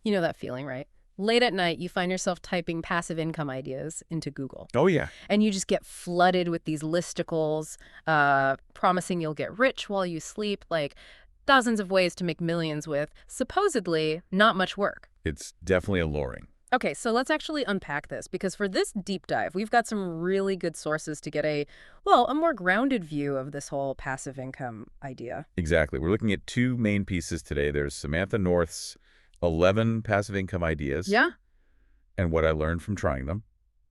You know that feeling, right? Late at night, you find yourself typing passive income ideas into Google, Oh, yeah. and you just get flooded with these listicles promising you'll get rich while you sleep, like dozens of ways to make millions with supposedly not much work. It's definitely alluring. Okay, so let's actually unpack this because for this deep dive, we've got some really good sources to get a more grounded view of this whole passive income idea. Exactly. We're looking at two main pieces today. There's Samantha North's 11 passive income ideas Yeah? and what I learned from trying them,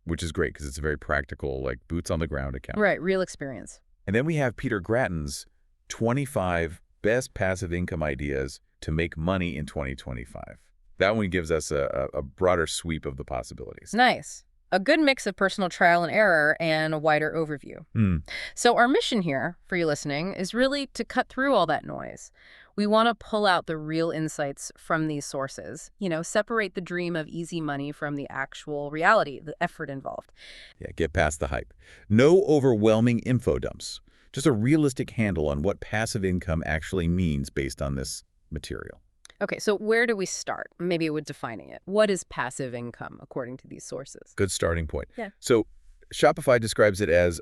which is great because it's a very practical, like boots on the ground account. Right, real experience. And then we have Peter Gratton's 25 best passive income ideas to make money in 2025. That one gives us a broader sweep of the possibilities. Nice. A good mix of personal trial and error and a wider overview. Hmm. So our mission here, for you listening, is really to cut through all that noise. We want to pull out the real insights from these sources, separate the dream of easy money from the actual reality, the effort involved. Yeah, get past the hype. No overwhelming info dumps. Just a realistic handle on what passive income actually means based on this material. Okay, so where do we start? Maybe with defining it. What is passive income according to these sources? Good starting point. Yeah. So Shopify describes it as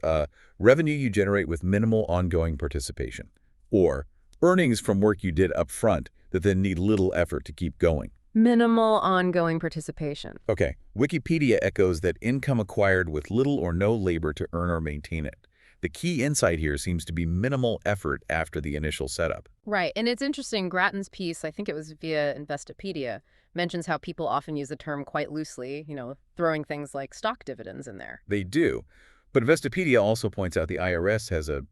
revenue you generate with minimal ongoing participation, or earnings from work you did up front that then need little effort to keep going. Minimal ongoing participation. Okay, Wikipedia echoes that income acquired with little or no labor to earn or maintain it. The key insight here seems to be minimal effort after the initial setup. Right. And it's interesting, Grattan's piece, I think it was via Investopedia, mentions how people often use the term quite loosely, throwing things like stock dividends in there. They do, but Investopedia also points out the IRS has a,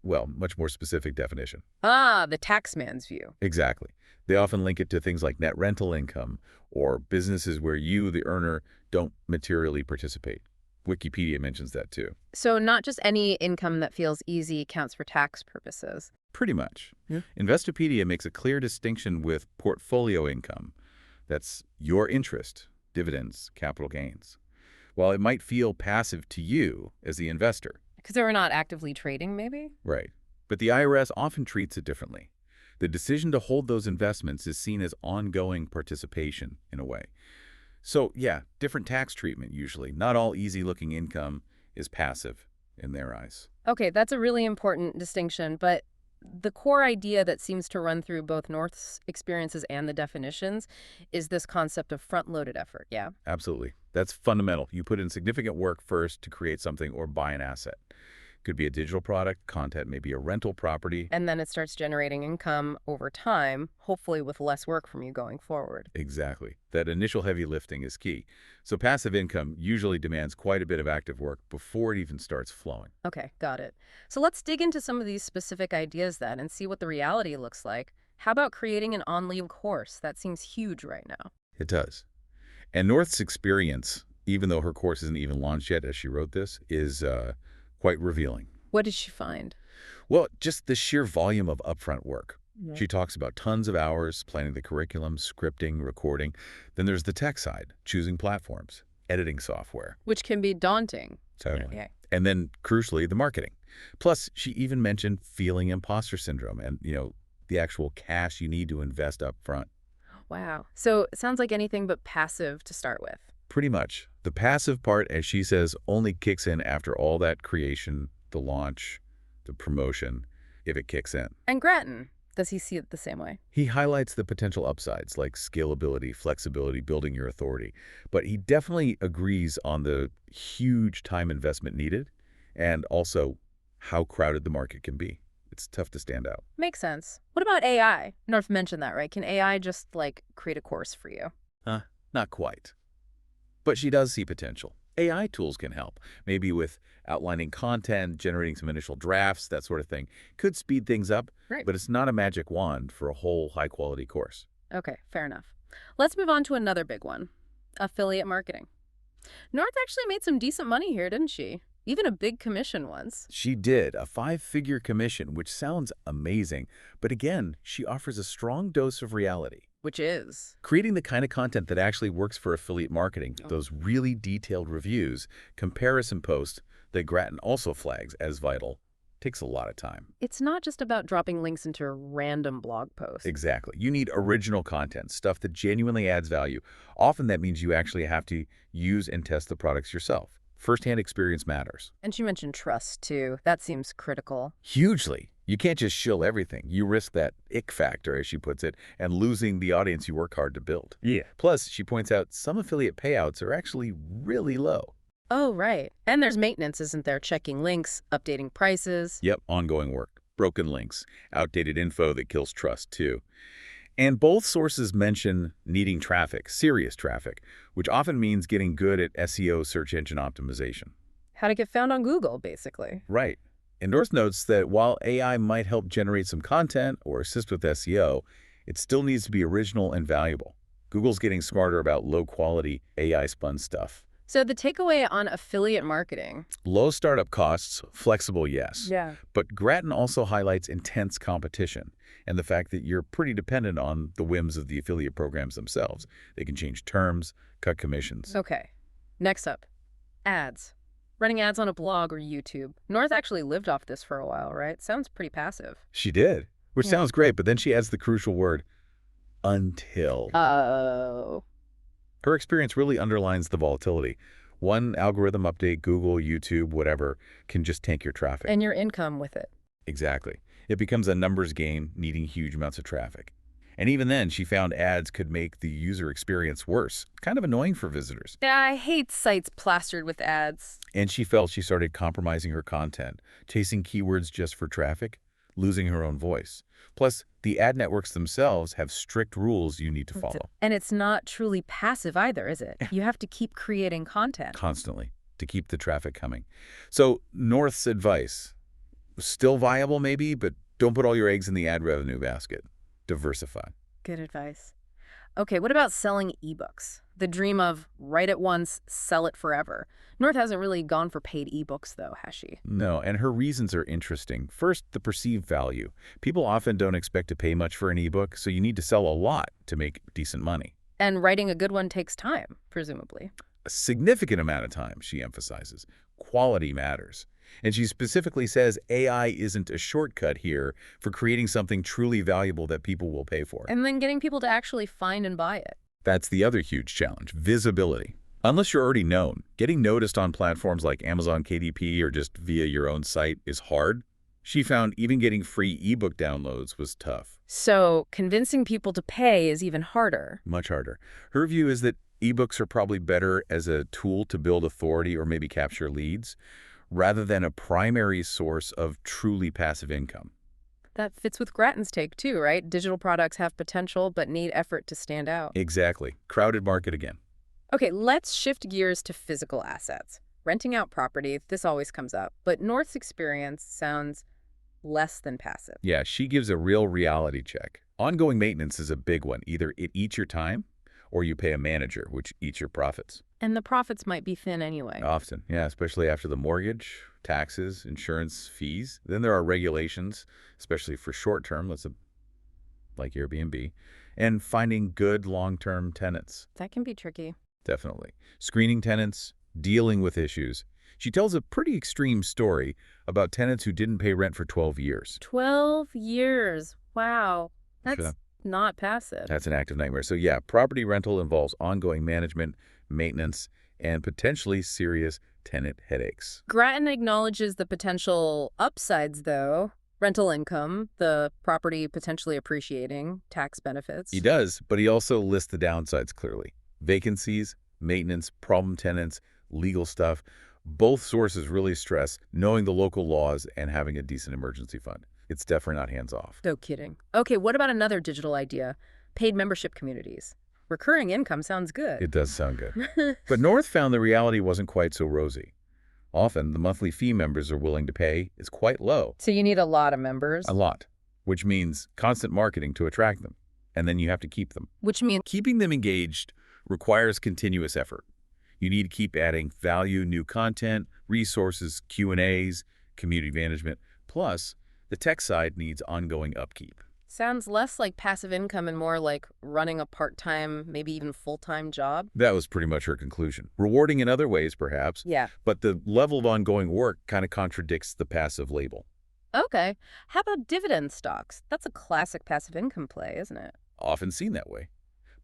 well, much more specific definition. Ah, the taxman's view. Exactly. They often link it to things like net rental income or businesses where you, the earner, don't materially participate. Wikipedia mentions that too. So not just any income that feels easy counts for tax purposes. Pretty much. Yeah. Investopedia makes a clear distinction with portfolio income. That's your interest, dividends, capital gains. While it might feel passive to you as the investor. Because they were not actively trading, maybe? Right. But the IRS often treats it differently. The decision to hold those investments is seen as ongoing participation in a way. So, yeah, different tax treatment usually. Not all easy-looking income is passive in their eyes. Okay, that's a really important distinction, but the core idea that seems to run through both North's experiences and the definitions is this concept of front-loaded effort, yeah? Absolutely. That's fundamental. You put in significant work first to create something or buy an asset. Could be a digital product, content, maybe a rental property. And then it starts generating income over time, hopefully with less work from you going forward. Exactly. That initial heavy lifting is key. So passive income usually demands quite a bit of active work before it even starts flowing. Okay, got it. So let's dig into some of these specific ideas then and see what the reality looks like. How about creating an on-leave course? That seems huge right now. It does. And North's experience, even though her course isn't even launched yet as she wrote this, is quite revealing. What did she find? Well, just the sheer volume of upfront work. Yeah. She talks about tons of hours, planning the curriculum, scripting, recording. Then there's the tech side, choosing platforms, editing software. Which can be daunting. Totally. Yeah. And then, crucially, the marketing. Plus, she even mentioned feeling imposter syndrome and, the actual cash you need to invest up front. Wow. So it sounds like anything but passive to start with. Pretty much. The passive part, as she says, only kicks in after all that creation, the launch, the promotion, if it kicks in. And Grattan, does he see it the same way? He highlights the potential upsides like scalability, flexibility, building your authority. But he definitely agrees on the huge time investment needed and also how crowded the market can be. It's tough to stand out. Makes sense. What about AI? North mentioned that, right? Can AI just, create a course for you? Not quite. But she does see potential. AI tools can help, maybe with outlining content, generating some initial drafts, that sort of thing. Could speed things up, Right. but it's not a magic wand for a whole high-quality course. Okay, fair enough. Let's move on to another big one, affiliate marketing. North actually made some decent money here, didn't she? Even a big commission once. She did, a 5-figure commission, which sounds amazing, but again, she offers a strong dose of reality. Which is? Creating the kind of content that actually works for affiliate marketing, those really detailed reviews, comparison posts that Grattan also flags as vital, Takes a lot of time. It's not just about dropping links into random blog posts. Exactly. You need original content, stuff that genuinely adds value. Often that means you actually have to use and test the products yourself. First-hand experience matters. And she mentioned trust, too. That seems critical. Hugely. You can't just shill everything. You risk that ick factor, as she puts it, and losing the audience you work hard to build. Yeah. Plus, she points out some affiliate payouts are actually really low. Oh, right. And there's maintenance, isn't there? Checking links, updating prices. Yep, ongoing work. Broken links, outdated info that kills trust, too. And both sources mention needing traffic, serious traffic, which often means getting good at SEO, search engine optimization. How to get found on Google, basically. Right. And North notes that while AI might help generate some content or assist with SEO, it still needs to be original and valuable. Google's getting smarter about low-quality AI-spun stuff. So the takeaway on affiliate marketing. Low startup costs, flexible, yes. Yeah. But Grattan also highlights intense competition and the fact that you're pretty dependent on the whims of the affiliate programs themselves. They can change terms, cut commissions. Okay. Next up, ads. Running ads on a blog or YouTube. North actually lived off this for a while, right? Sounds pretty passive. She did, which Yeah. sounds great, but then she adds the crucial word, until. Oh. Her experience really underlines the volatility. One algorithm update, Google, YouTube, whatever, can just tank your traffic. And your income with it. Exactly. It becomes a numbers game, needing huge amounts of traffic. And even then, she found ads could make the user experience worse, kind of annoying for visitors. I hate sites plastered with ads. And she felt she started compromising her content, chasing keywords just for traffic, losing her own voice. Plus, the ad networks themselves have strict rules you need to follow. And it's not truly passive either, is it? You have to keep creating content. Constantly to keep the traffic coming. So North's advice, still viable maybe, but don't put all your eggs in the ad revenue basket. Diversify. Good advice. Okay, what about selling ebooks? The dream of write it once, sell it forever. North hasn't really gone for paid ebooks, though, has she? No, and her reasons are interesting. First, the perceived value. People often don't expect to pay much for an ebook, so you need to sell a lot to make decent money. And writing a good one takes time, presumably. A significant amount of time, she emphasizes. Quality matters. And she specifically says AI isn't a shortcut here for creating something truly valuable that people will pay for. And then getting people to actually find and buy it. That's the other huge challenge, visibility. Unless you're already known, getting noticed on platforms like Amazon KDP or just via your own site is hard. She found even getting free ebook downloads was tough. So convincing people to pay is even harder. Much harder. Her view is that ebooks are probably better as a tool to build authority or maybe capture leads, rather than a primary source of truly passive income. That fits with Grattan's take, too, right? Digital products have potential but need effort to stand out. Exactly. Crowded market again. Okay, let's shift gears to physical assets. Renting out property, this always comes up, but North's experience sounds less than passive. Yeah, she gives a real reality check. Ongoing maintenance is a big one. Either it eats your time or you pay a manager, which eats your profits. And the profits might be thin anyway. Often, yeah, especially after the mortgage, taxes, insurance, fees. Then there are regulations, especially for short-term, like Airbnb, and finding good long-term tenants. That can be tricky. Definitely. Screening tenants, dealing with issues. She tells a pretty extreme story about tenants who didn't pay rent for 12 years. 12 years. Wow. That's Sure. not passive. That's an active nightmare. So yeah, property rental involves ongoing management, maintenance, and potentially serious tenant headaches. Grattan acknowledges the potential upsides, though. Rental income, the property potentially appreciating, tax benefits. He does, but he also lists the downsides clearly. Vacancies, maintenance, problem tenants, legal stuff. Both sources really stress knowing the local laws and having a decent emergency fund. It's definitely not hands-off. No kidding. Okay, what about another digital idea? Paid membership communities. Recurring income sounds good. It does sound good. But North found the reality wasn't quite so rosy. Often, the monthly fee members are willing to pay is quite low. So you need a lot of members. A lot, which means constant marketing to attract them. And then you have to keep them. Which means Keeping them engaged requires continuous effort. You need to keep adding value, new content, resources, Q&As, community management. Plus, the tech side needs ongoing upkeep. sounds less like passive income and more like running a part-time, maybe even full-time job. That was pretty much her conclusion. Rewarding in other ways, perhaps, Yeah. but the level of ongoing work kind of contradicts the passive label. Okay. How about dividend stocks? That's a classic passive income play, isn't it? Often seen that way.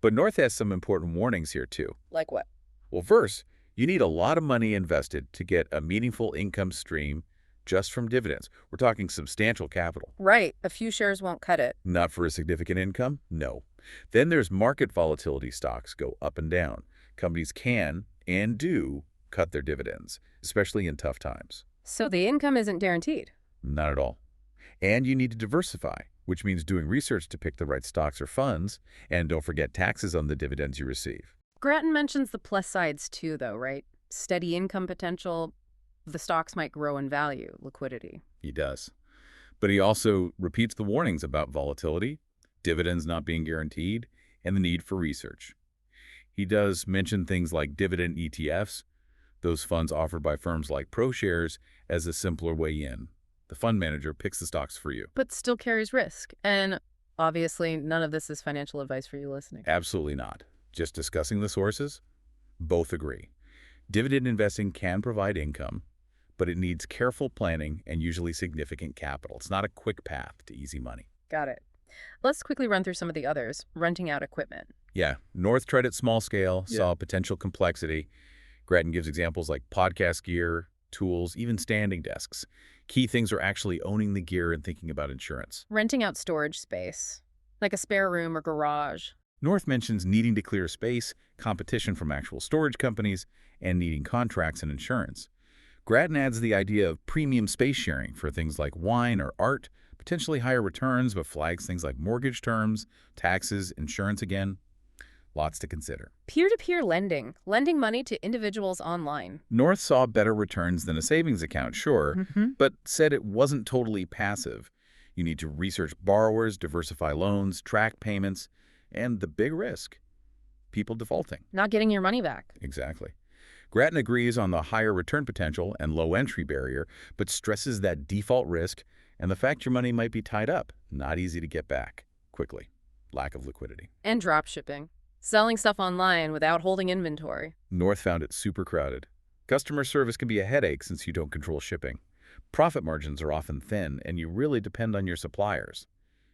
But North has some important warnings here, too. Like what? Well, first, you need a lot of money invested to get a meaningful income stream just from dividends. We're talking substantial capital. Right. A few shares won't cut it. Not for a significant income? No. Then there's market volatility. Stocks go up and down. Companies can and do cut their dividends, especially in tough times. So the income isn't guaranteed. Not at all. And you need to diversify, which means doing research to pick the right stocks or funds, and don't forget taxes on the dividends you receive. Grattan mentions the plus sides too, though, right? Steady income potential, the stocks might grow in value, liquidity. He does. But he also repeats the warnings about volatility, dividends not being guaranteed, and the need for research. He does mention things like dividend ETFs, those funds offered by firms like ProShares, as a simpler way in. The fund manager picks the stocks for you. But still carries risk. And obviously, none of this is financial advice for you listening. Absolutely not. Just discussing the sources? Both agree. Dividend investing can provide income, but it needs careful planning and usually significant capital. It's not a quick path to easy money. Got it. Let's quickly run through some of the others. Renting out equipment. Yeah, North tried at small scale, saw potential complexity. Grattan gives examples like podcast gear, tools, even standing desks. Key things are actually owning the gear and thinking about insurance. Renting out storage space, like a spare room or garage. North mentions needing to clear space, competition from actual storage companies, and needing contracts and insurance. Grattan adds the idea of premium space sharing for things like wine or art, potentially higher returns, but flags things like mortgage terms, taxes, insurance again. Lots to consider. Peer-to-peer lending, lending money to individuals online. North saw better returns than a savings account, sure, but said it wasn't totally passive. You need to research borrowers, diversify loans, track payments, and the big risk, people defaulting. Not getting your money back. Exactly. Grattan agrees on the higher return potential and low entry barrier, but stresses that default risk and the fact your money might be tied up, not easy to get back quickly. Lack of liquidity. And drop shipping. Selling stuff online without holding inventory. North found it super crowded. Customer service can be a headache since you don't control shipping. Profit margins are often thin, and you really depend on your suppliers.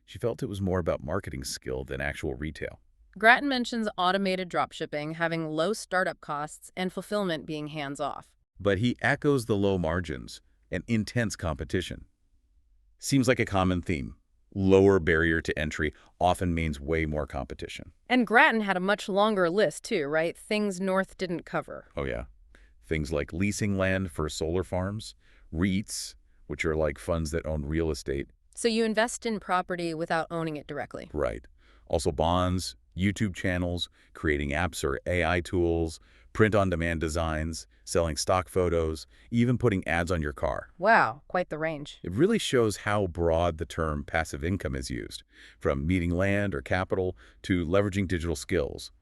She felt it was more about marketing skill than actual retail. Grattan mentions automated dropshipping having low startup costs and fulfillment being hands-off. But he echoes the low margins and intense competition. Seems like a common theme. Lower barrier to entry often means way more competition. And Grattan had a much longer list too, right? Things North didn't cover. Oh yeah. Things like leasing land for solar farms, REITs, which are like funds that own real estate. So you invest in property without owning it directly. Right. Also bonds, YouTube channels, creating apps or AI tools, print-on-demand designs, selling stock photos, even putting ads on your car. Wow, quite the range. It really shows how broad the term passive income is used, from meeting land or capital to leveraging digital skills.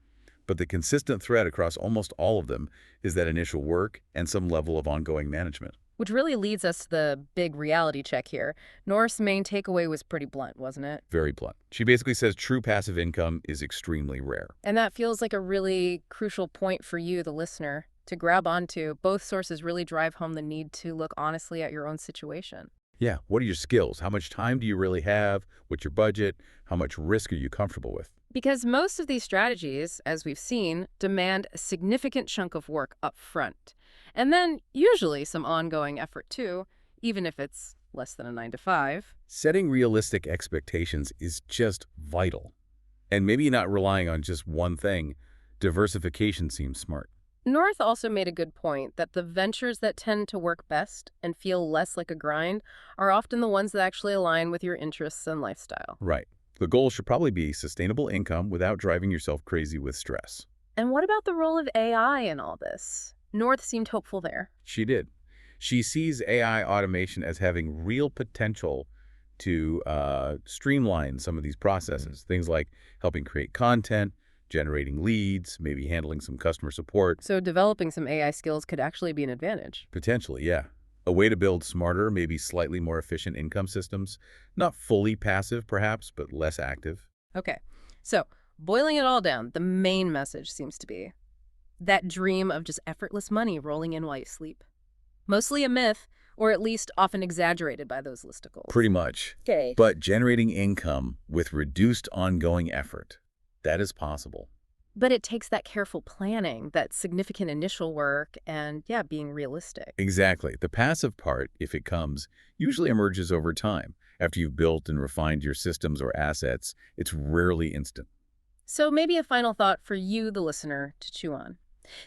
But the consistent thread across almost all of them is that initial work and some level of ongoing management. Which really leads us to the big reality check here. North's main takeaway was pretty blunt, wasn't it? Very blunt. She basically says true passive income is extremely rare. And that feels like a really crucial point for you, the listener, to grab onto. Both sources really drive home the need to look honestly at your own situation. Yeah, what are your skills? How much time do you really have? What's your budget? How much risk are you comfortable with? Because most of these strategies, as we've seen, demand a significant chunk of work up front. And then usually some ongoing effort too, even if it's less than a 9-to-5. Setting realistic expectations is just vital. And maybe not relying on just one thing. Diversification seems smart. North also made a good point that the ventures that tend to work best and feel less like a grind are often the ones that actually align with your interests and lifestyle. Right. The goal should probably be sustainable income without driving yourself crazy with stress. And what about the role of AI in all this? North seemed hopeful there. She did. She sees AI automation as having real potential to streamline some of these processes. Things like helping create content, generating leads, maybe handling some customer support. So developing some AI skills could actually be an advantage. Potentially, yeah. A way to build smarter, maybe slightly more efficient income systems. Not fully passive, perhaps, but less active. Okay, so boiling it all down, the main message seems to be that dream of just effortless money rolling in while you sleep. Mostly a myth, or at least often exaggerated by those listicles. Pretty much. Okay. But generating income with reduced ongoing effort, that is possible. But it takes that careful planning, that significant initial work, and yeah, being realistic. Exactly. The passive part, if it comes, usually emerges over time. After you've built and refined your systems or assets, it's rarely instant. So maybe a final thought for you, the listener, to chew on.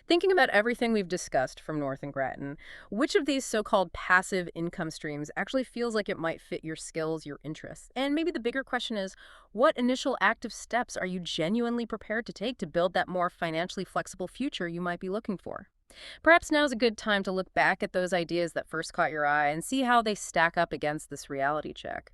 Thinking about everything we've discussed from North and Grattan, which of these so-called passive income streams actually feels like it might fit your skills, your interests? And maybe the bigger question is, what initial active steps are you genuinely prepared to take to build that more financially flexible future you might be looking for? Perhaps now's a good time to look back at those ideas that first caught your eye and see how they stack up against this reality check.